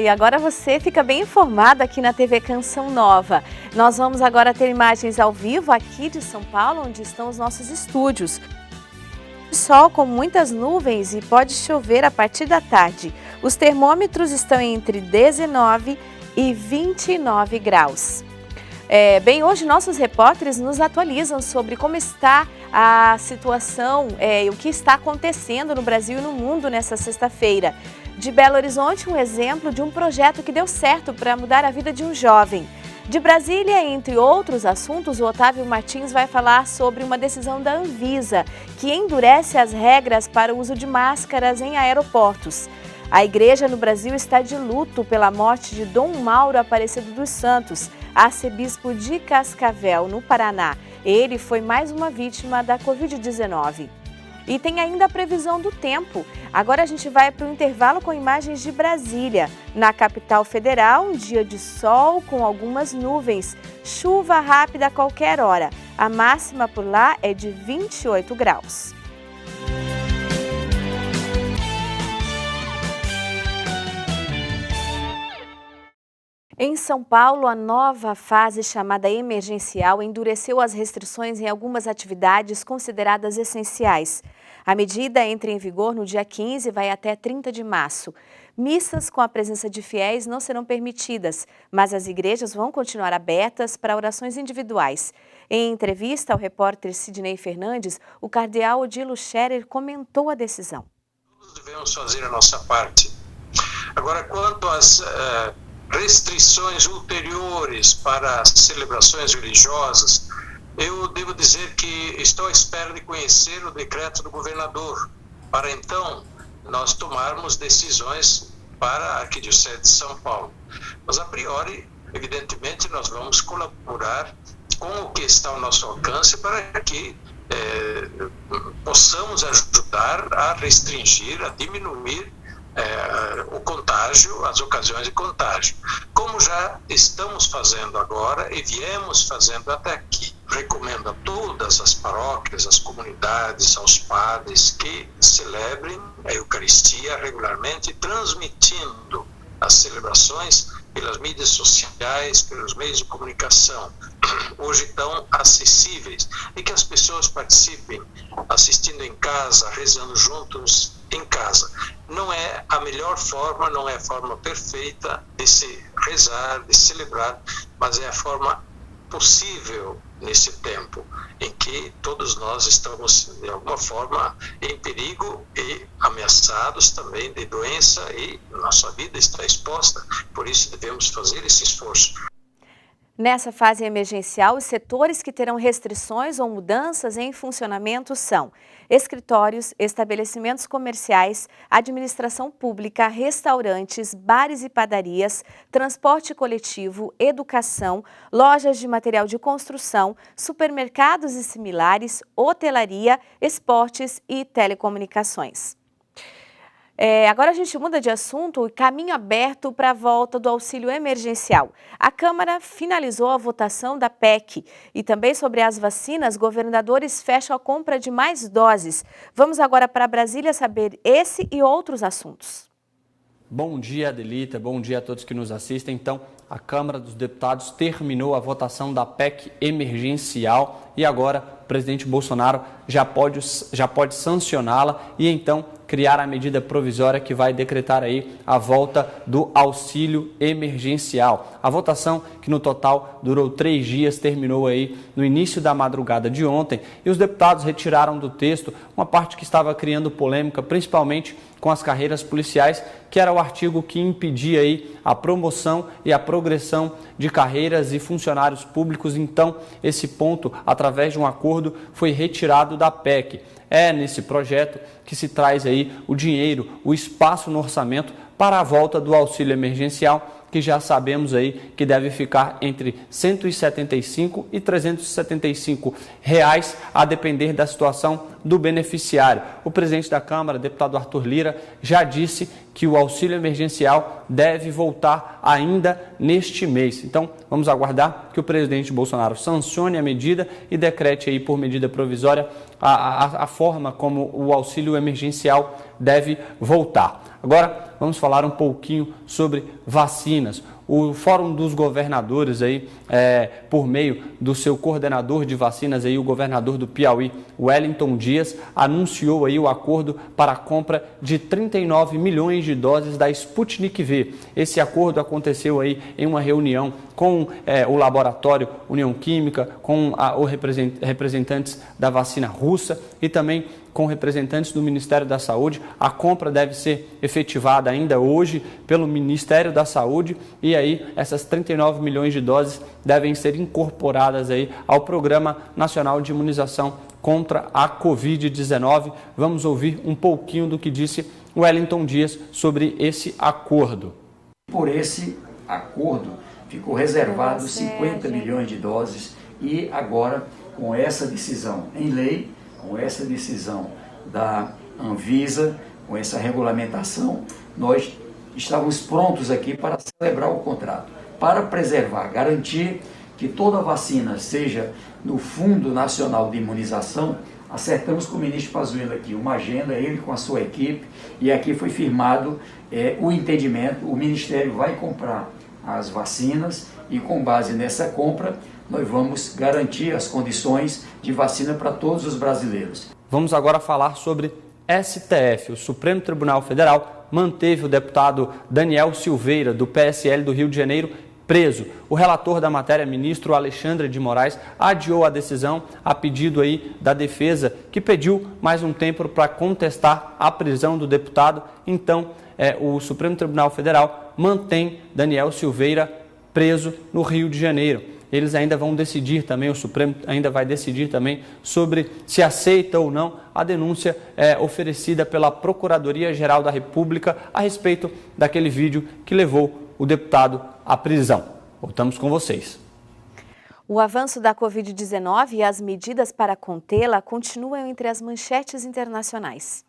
e agora você fica bem informado aqui na TV Canção Nova. Nós vamos agora ter imagens ao vivo aqui de São Paulo, onde estão os nossos estúdios. Sol com muitas nuvens e pode chover a partir da tarde. Os termômetros estão entre 19 e 29 graus. Bem, hoje nossos repórteres nos atualizam sobre como está a situação, o que está acontecendo no Brasil e no mundo nessa sexta-feira. De Belo Horizonte, um exemplo de um projeto que deu certo para mudar a vida de um jovem. De Brasília, entre outros assuntos, o Otávio Martins vai falar sobre uma decisão da Anvisa, que endurece as regras para o uso de máscaras em aeroportos. A igreja no Brasil está de luto pela morte de Dom Mauro Aparecido dos Santos, arcebispo de Cascavel, no Paraná. Ele foi mais uma vítima da Covid-19. E tem ainda a previsão do tempo. Agora a gente vai para o intervalo com imagens de Brasília. Na capital federal, um dia de sol com algumas nuvens. Chuva rápida a qualquer hora. A máxima por lá é de 28 graus. Em São Paulo, a nova fase chamada emergencial endureceu as restrições em algumas atividades consideradas essenciais. A medida entra em vigor no dia 15 e vai até 30 de março. Missas com a presença de fiéis não serão permitidas, mas as igrejas vão continuar abertas para orações individuais. Em entrevista ao repórter Sidney Fernandes, o cardeal Odilo Scherer comentou a decisão. Todos devemos fazer a nossa parte. Agora, quanto às restrições ulteriores para as celebrações religiosas, eu devo dizer que estou à espera de conhecer o decreto do governador, para então nós tomarmos decisões para a Arquidiocese de São Paulo. Mas a priori, evidentemente, nós vamos colaborar com o que está ao nosso alcance para que possamos ajudar a restringir, a diminuir o contágio, as ocasiões de contágio, como já estamos fazendo agora e viemos fazendo até aqui. Recomendo a todas as paróquias, as comunidades, aos padres que celebrem a Eucaristia regularmente, transmitindo as celebrações pelas mídias sociais, pelos meios de comunicação, hoje tão acessíveis, e que as pessoas participem assistindo em casa, rezando juntos em casa. Não é a melhor forma, não é a forma perfeita de se rezar, de celebrar, mas é a forma possível nesse tempo em que todos nós estamos, de alguma forma, em perigo e ameaçados também de doença, e nossa vida está exposta. Por isso devemos fazer esse esforço. Nessa fase emergencial, os setores que terão restrições ou mudanças em funcionamento são escritórios, estabelecimentos comerciais, administração pública, restaurantes, bares e padarias, transporte coletivo, educação, lojas de material de construção, supermercados e similares, hotelaria, esportes e telecomunicações. Agora a gente muda de assunto e caminho aberto para a volta do auxílio emergencial. A Câmara finalizou a votação da PEC e também sobre as vacinas, governadores fecham a compra de mais doses. Vamos agora para Brasília saber esse e outros assuntos. Bom dia, Adelita. Bom dia a todos que nos assistem. Então, a Câmara dos Deputados terminou a votação da PEC emergencial e agora o presidente Bolsonaro já pode sancioná-la e então criar a medida provisória que vai decretar aí a volta do auxílio emergencial. A votação, que no total durou 3 dias, terminou aí no início da madrugada de ontem e os deputados retiraram do texto uma parte que estava criando polêmica, principalmente com as carreiras policiais, que era o artigo que impedia aí a promoção e a progressão de carreiras e funcionários públicos. Então, esse ponto, através de um acordo, foi retirado da PEC. É nesse projeto que se traz aí o dinheiro, o espaço no orçamento para a volta do auxílio emergencial, que já sabemos aí que deve ficar entre R$ 175 e R$ 375, a depender da situação do beneficiário. O presidente da Câmara, deputado Arthur Lira, já disse que o auxílio emergencial deve voltar ainda neste mês. Então, vamos aguardar que o presidente Bolsonaro sancione a medida e decrete aí por medida provisória a forma como o auxílio emergencial deve voltar. Agora, vamos falar um pouquinho sobre vacinas. O Fórum dos Governadores, aí, por meio do seu coordenador de vacinas, aí, o governador do Piauí, Wellington Dias, anunciou aí o acordo para a compra de 39 milhões de doses da Sputnik V. Esse acordo aconteceu aí em uma reunião com o laboratório União Química, com os representantes da vacina russa e também com representantes do Ministério da Saúde. A compra deve ser efetivada ainda hoje pelo Ministério da Saúde e aí essas 39 milhões de doses devem ser incorporadas aí ao Programa Nacional de Imunização contra a Covid-19. Vamos ouvir um pouquinho do que disse Wellington Dias sobre esse acordo. Por esse acordo ficou reservado 50 milhões de doses e agora com essa decisão em lei, com essa decisão da Anvisa, com essa regulamentação, nós estávamos prontos aqui para celebrar o contrato, para preservar, garantir que toda vacina seja no Fundo Nacional de Imunização. Acertamos com o ministro Pazuello aqui uma agenda, ele com a sua equipe, e aqui foi firmado o entendimento, o Ministério vai comprar as vacinas e com base nessa compra nós vamos garantir as condições de vacina para todos os brasileiros. Vamos agora falar sobre STF. O Supremo Tribunal Federal manteve o deputado Daniel Silveira, do PSL do Rio de Janeiro, preso. O relator da matéria, ministro Alexandre de Moraes, adiou a decisão a pedido aí da defesa, que pediu mais um tempo para contestar a prisão do deputado. Então, o Supremo Tribunal Federal mantém Daniel Silveira preso no Rio de Janeiro. Eles ainda vão decidir também, o Supremo ainda vai decidir também sobre se aceita ou não a denúncia oferecida pela Procuradoria-Geral da República a respeito daquele vídeo que levou o deputado à prisão. Voltamos com vocês. O avanço da Covid-19 e as medidas para contê-la continuam entre as manchetes internacionais.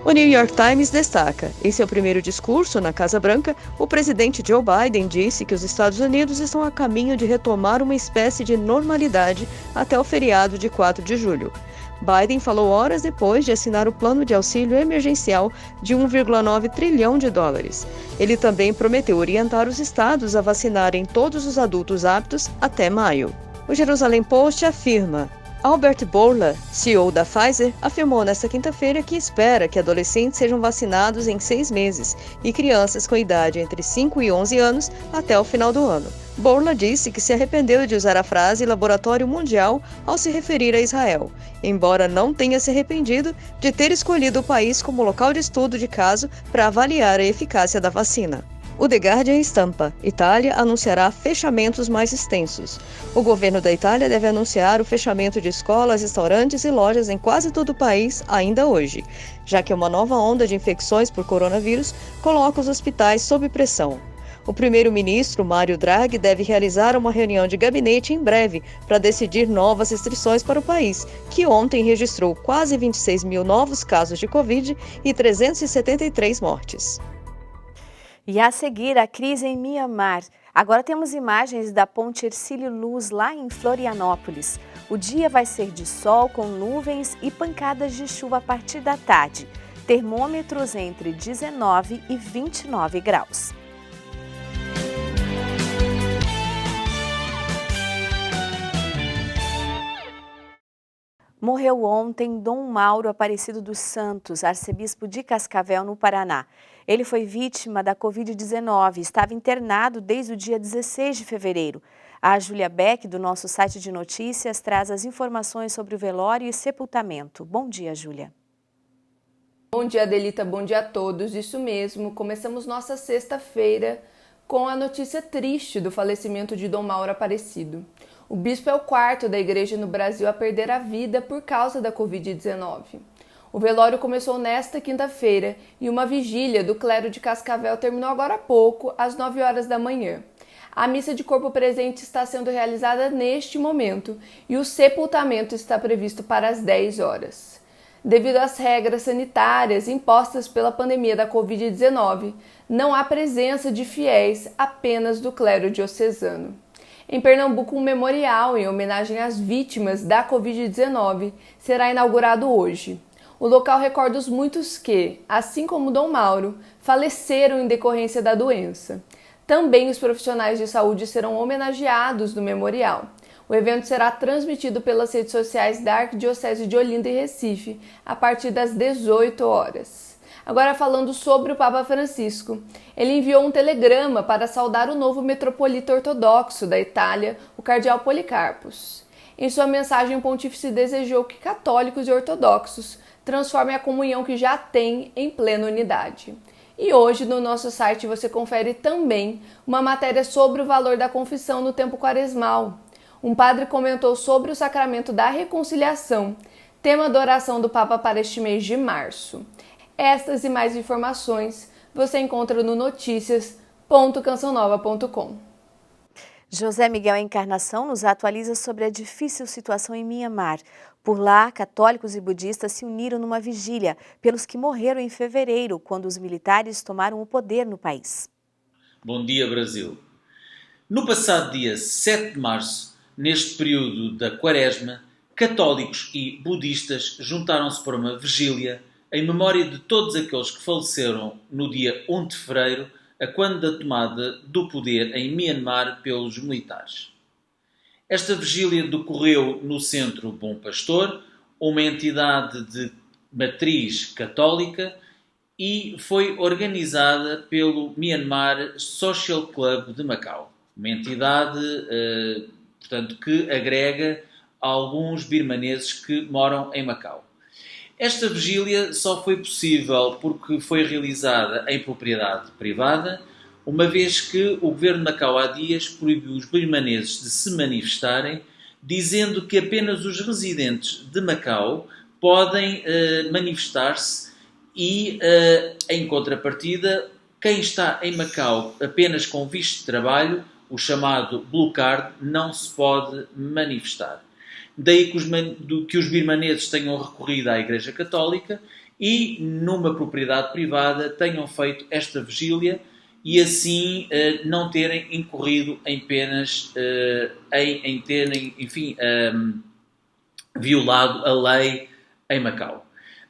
O New York Times destaca, em seu primeiro discurso na Casa Branca, o presidente Joe Biden disse que os Estados Unidos estão a caminho de retomar uma espécie de normalidade até o feriado de 4 de julho. Biden falou horas depois de assinar o plano de auxílio emergencial de 1,9 trilhão de dólares. Ele também prometeu orientar os estados a vacinarem todos os adultos aptos até maio. O Jerusalem Post afirma: Albert Bourla, CEO da Pfizer, afirmou nesta quinta-feira que espera que adolescentes sejam vacinados em 6 meses e crianças com idade entre 5 e 11 anos até o final do ano. Bourla disse que se arrependeu de usar a frase laboratório mundial ao se referir a Israel, embora não tenha se arrependido de ter escolhido o país como local de estudo de caso para avaliar a eficácia da vacina. O The Guardian estampa: Itália anunciará fechamentos mais extensos. O governo da Itália deve anunciar o fechamento de escolas, restaurantes e lojas em quase todo o país ainda hoje, já que uma nova onda de infecções por coronavírus coloca os hospitais sob pressão. O primeiro-ministro Mário Draghi deve realizar uma reunião de gabinete em breve para decidir novas restrições para o país, que ontem registrou quase 26 mil novos casos de Covid e 373 mortes. E a seguir, a crise em Mianmar. Agora temos imagens da ponte Hercílio Luz, lá em Florianópolis. O dia vai ser de sol, com nuvens e pancadas de chuva a partir da tarde. Termômetros entre 19 e 29 graus. Morreu ontem Dom Mauro Aparecido dos Santos, arcebispo de Cascavel, no Paraná. Ele foi vítima da Covid-19 e estava internado desde o dia 16 de fevereiro. A Júlia Beck, do nosso site de notícias, traz as informações sobre o velório e sepultamento. Bom dia, Júlia. Bom dia, Adelita. Bom dia a todos. Isso mesmo, começamos nossa sexta-feira com a notícia triste do falecimento de Dom Mauro Aparecido. O bispo é o quarto da igreja no Brasil a perder a vida por causa da Covid-19. O velório começou nesta quinta-feira e uma vigília do clero de Cascavel terminou agora há pouco, às 9 horas da manhã. A missa de corpo presente está sendo realizada neste momento e o sepultamento está previsto para as 10 horas. Devido às regras sanitárias impostas pela pandemia da Covid-19, não há presença de fiéis, apenas do clero diocesano. Em Pernambuco, um memorial em homenagem às vítimas da Covid-19 será inaugurado hoje. O local recorda os muitos que, assim como Dom Mauro, faleceram em decorrência da doença. Também os profissionais de saúde serão homenageados no memorial. O evento será transmitido pelas redes sociais da Arquidiocese de Olinda e Recife a partir das 18 horas. Agora falando sobre o Papa Francisco. Ele enviou um telegrama para saudar o novo metropolita ortodoxo da Itália, o cardeal Policarpos. Em sua mensagem, o pontífice desejou que católicos e ortodoxos transformem a comunhão que já têm em plena unidade. E hoje no nosso site você confere também uma matéria sobre o valor da confissão no tempo quaresmal. Um padre comentou sobre o sacramento da reconciliação, tema da oração do Papa para este mês de março. Estas e mais informações você encontra no noticias.cançãonova.com. José Miguel Encarnação nos atualiza sobre a difícil situação em Mianmar. Por lá, católicos e budistas se uniram numa vigília pelos que morreram em fevereiro, quando os militares tomaram o poder no país. Bom dia, Brasil. No passado dia 7 de março, neste período da Quaresma, católicos e budistas juntaram-se para uma vigília em memória de todos aqueles que faleceram no dia 1 de fevereiro, a quando da tomada do poder em Mianmar pelos militares. Esta vigília decorreu no Centro Bom Pastor, uma entidade de matriz católica, e foi organizada pelo Myanmar Social Club de Macau, uma entidade, portanto, que agrega alguns birmaneses que moram em Macau. Esta vigília só foi possível porque foi realizada em propriedade privada, uma vez que o governo de Macau há dias proibiu os birmaneses de se manifestarem, dizendo que apenas os residentes de Macau podem manifestar-se e, em contrapartida, quem está em Macau apenas com visto de trabalho, o chamado Blue Card, não se pode manifestar. Daí que os birmaneses tenham recorrido à Igreja Católica e, numa propriedade privada, tenham feito esta vigília e assim não terem incorrido em penas, em terem, enfim, violado a lei em Macau.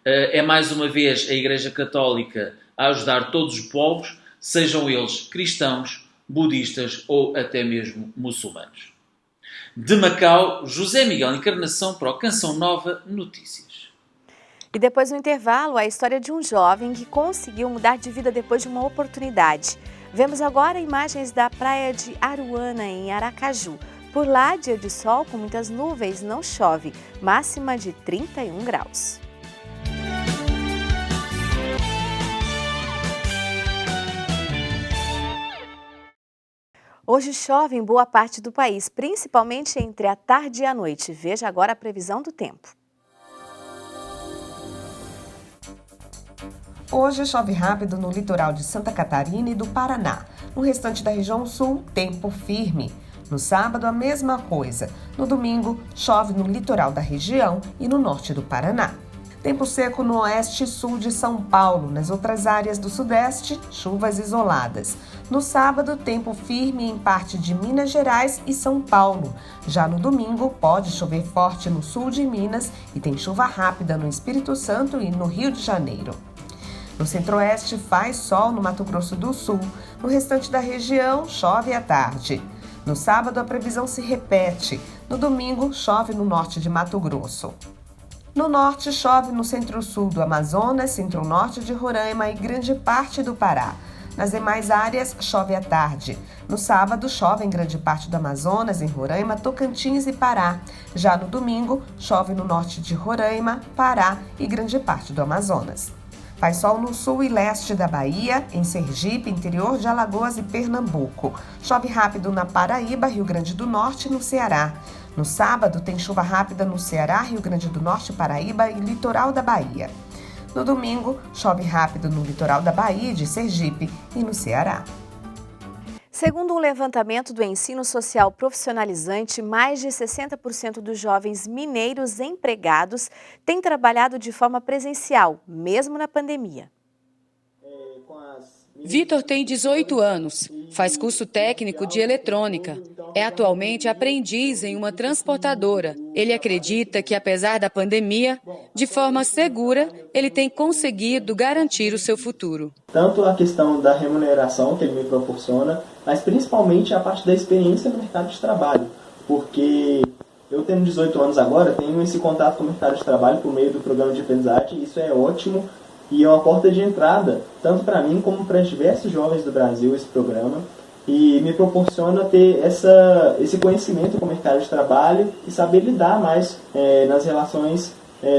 É mais uma vez a Igreja Católica a ajudar todos os povos, sejam eles cristãos, budistas ou até mesmo muçulmanos. De Macau, José Miguel Encarnação para o Canção Nova Notícias. E depois do intervalo, a história de um jovem que conseguiu mudar de vida depois de uma oportunidade. Vemos agora imagens da praia de Aruana, em Aracaju. Por lá, dia de sol com muitas nuvens, não chove, máxima de 31 graus. Hoje chove em boa parte do país, principalmente entre a tarde e a noite. Veja agora a previsão do tempo. Hoje chove rápido no litoral de Santa Catarina e do Paraná. No restante da região sul, tempo firme. No sábado, a mesma coisa. No domingo, chove no litoral da região e no norte do Paraná. Tempo seco no oeste e sul de São Paulo. Nas outras áreas do sudeste, chuvas isoladas. No sábado, tempo firme em parte de Minas Gerais e São Paulo. Já no domingo, pode chover forte no sul de Minas e tem chuva rápida no Espírito Santo e no Rio de Janeiro. No centro-oeste, faz sol no Mato Grosso do Sul. No restante da região, chove à tarde. No sábado, a previsão se repete. No domingo, chove no norte de Mato Grosso. No norte, chove no centro-sul do Amazonas, centro-norte de Roraima e grande parte do Pará. Nas demais áreas, chove à tarde. No sábado, chove em grande parte do Amazonas, em Roraima, Tocantins e Pará. Já no domingo, chove no norte de Roraima, Pará e grande parte do Amazonas. Faz sol no sul e leste da Bahia, em Sergipe, interior de Alagoas e Pernambuco. Chove rápido na Paraíba, Rio Grande do Norte e no Ceará. No sábado, tem chuva rápida no Ceará, Rio Grande do Norte, Paraíba e litoral da Bahia. No domingo, chove rápido no litoral da Bahia e de Sergipe e no Ceará. Segundo um levantamento do ensino social profissionalizante, mais de 60% dos jovens mineiros empregados têm trabalhado de forma presencial, mesmo na pandemia. Vitor tem 18 anos, faz curso técnico de eletrônica. É atualmente aprendiz em uma transportadora. Ele acredita que, apesar da pandemia, de forma segura, ele tem conseguido garantir o seu futuro. Tanto a questão da remuneração que ele me proporciona, mas principalmente a parte da experiência no mercado de trabalho. Porque eu tendo 18 anos agora, tenho esse contato com o mercado de trabalho por meio do programa de aprendizagem, e isso é ótimo. E é uma porta de entrada, tanto para mim como para diversos jovens do Brasil, esse programa. E me proporciona ter esse conhecimento com o mercado de trabalho e saber lidar mais nas relações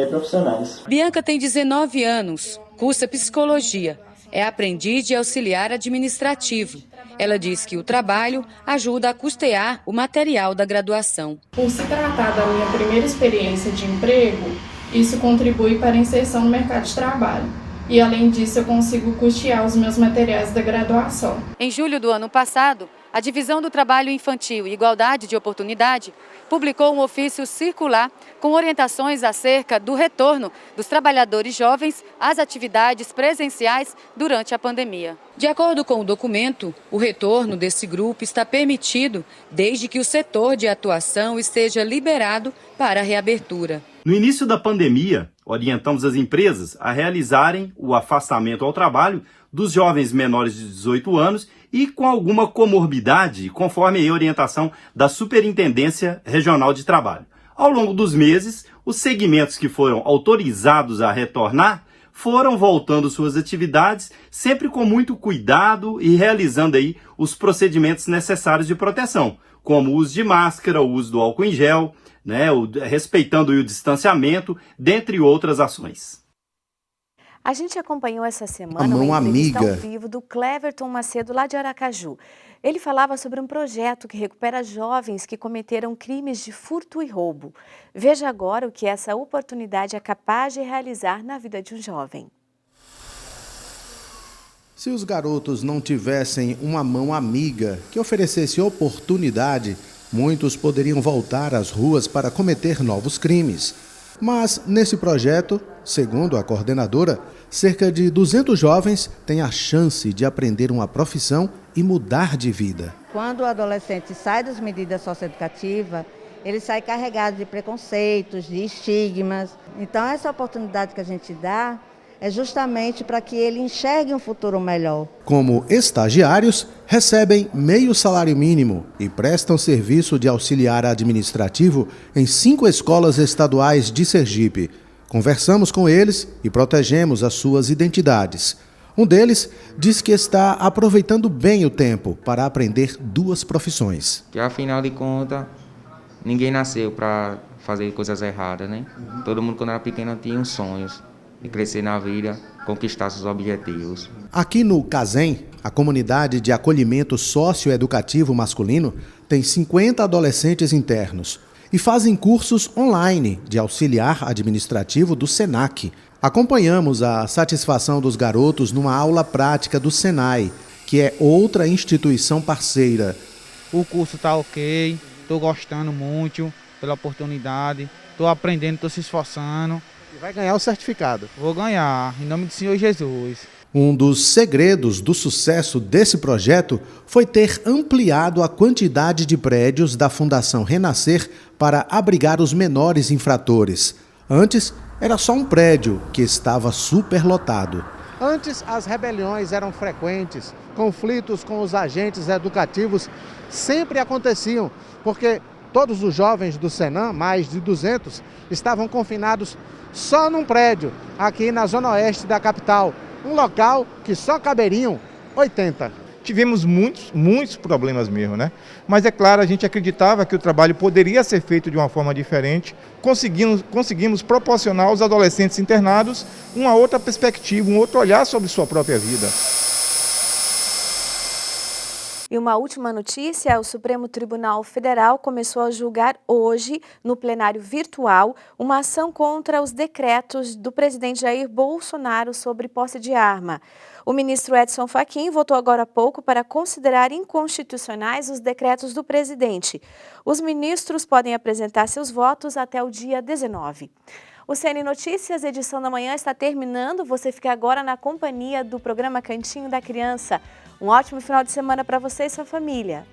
profissionais. Bianca tem 19 anos, cursa psicologia. É aprendiz de auxiliar administrativo. Ela diz que o trabalho ajuda a custear o material da graduação. Por se tratar da minha primeira experiência de emprego, isso contribui para a inserção no mercado de trabalho. E, além disso, eu consigo custear os meus materiais da graduação. Em julho do ano passado, a Divisão do Trabalho Infantil e Igualdade de Oportunidade publicou um ofício circular com orientações acerca do retorno dos trabalhadores jovens às atividades presenciais durante a pandemia. De acordo com o documento, o retorno desse grupo está permitido desde que o setor de atuação esteja liberado para a reabertura. No início da pandemia, orientamos as empresas a realizarem o afastamento ao trabalho dos jovens menores de 18 anos e com alguma comorbidade, conforme a orientação da Superintendência Regional de Trabalho. Ao longo dos meses, os segmentos que foram autorizados a retornar foram voltando suas atividades, sempre com muito cuidado e realizando aí os procedimentos necessários de proteção, como o uso de máscara, o uso do álcool em gel, respeitando o distanciamento, dentre outras ações. A gente acompanhou essa semana uma entrevista ao vivo do Cleverton Macedo, lá de Aracaju. Ele falava sobre um projeto que recupera jovens que cometeram crimes de furto e roubo. Veja agora o que essa oportunidade é capaz de realizar na vida de um jovem. Se os garotos não tivessem uma mão amiga que oferecesse oportunidade, muitos poderiam voltar às ruas para cometer novos crimes. Mas, nesse projeto, segundo a coordenadora, cerca de 200 jovens têm a chance de aprender uma profissão e mudar de vida. Quando o adolescente sai das medidas socioeducativas, ele sai carregado de preconceitos, de estigmas. Então, essa oportunidade que a gente dá é justamente para que ele enxergue um futuro melhor. Como estagiários, recebem meio salário mínimo e prestam serviço de auxiliar administrativo em 5 escolas estaduais de Sergipe. Conversamos com eles e protegemos as suas identidades. Um deles diz que está aproveitando bem o tempo para aprender 2 profissões. Que afinal de contas, ninguém nasceu para fazer coisas erradas, né? Todo mundo quando era pequeno tinha uns sonhos de crescer na vida, conquistar seus objetivos. Aqui no CASEM, a comunidade de acolhimento socioeducativo masculino, tem 50 adolescentes internos e fazem cursos online de auxiliar administrativo do SENAC. Acompanhamos a satisfação dos garotos numa aula prática do SENAI, que é outra instituição parceira. O curso está ok, estou gostando muito pela oportunidade, estou aprendendo, estou se esforçando. E vai ganhar o certificado. Vou ganhar, em nome do Senhor Jesus. Um dos segredos do sucesso desse projeto foi ter ampliado a quantidade de prédios da Fundação Renascer para abrigar os menores infratores. Antes, era só um prédio que estava superlotado. Antes, as rebeliões eram frequentes, conflitos com os agentes educativos sempre aconteciam, porque todos os jovens do Senan, mais de 200, estavam confinados só num prédio, aqui na zona oeste da capital, um local que só caberiam 80. Tivemos muitos problemas mesmo, né? Mas é claro, a gente acreditava que o trabalho poderia ser feito de uma forma diferente. Conseguimos proporcionar aos adolescentes internados uma outra perspectiva, um outro olhar sobre sua própria vida. E uma última notícia, o Supremo Tribunal Federal começou a julgar hoje, no plenário virtual, uma ação contra os decretos do presidente Jair Bolsonaro sobre posse de arma. O ministro Edson Fachin votou agora há pouco para considerar inconstitucionais os decretos do presidente. Os ministros podem apresentar seus votos até o dia 19. O CN Notícias, edição da manhã, está terminando. Você fica agora na companhia do programa Cantinho da Criança. Um ótimo final de semana para você e sua família.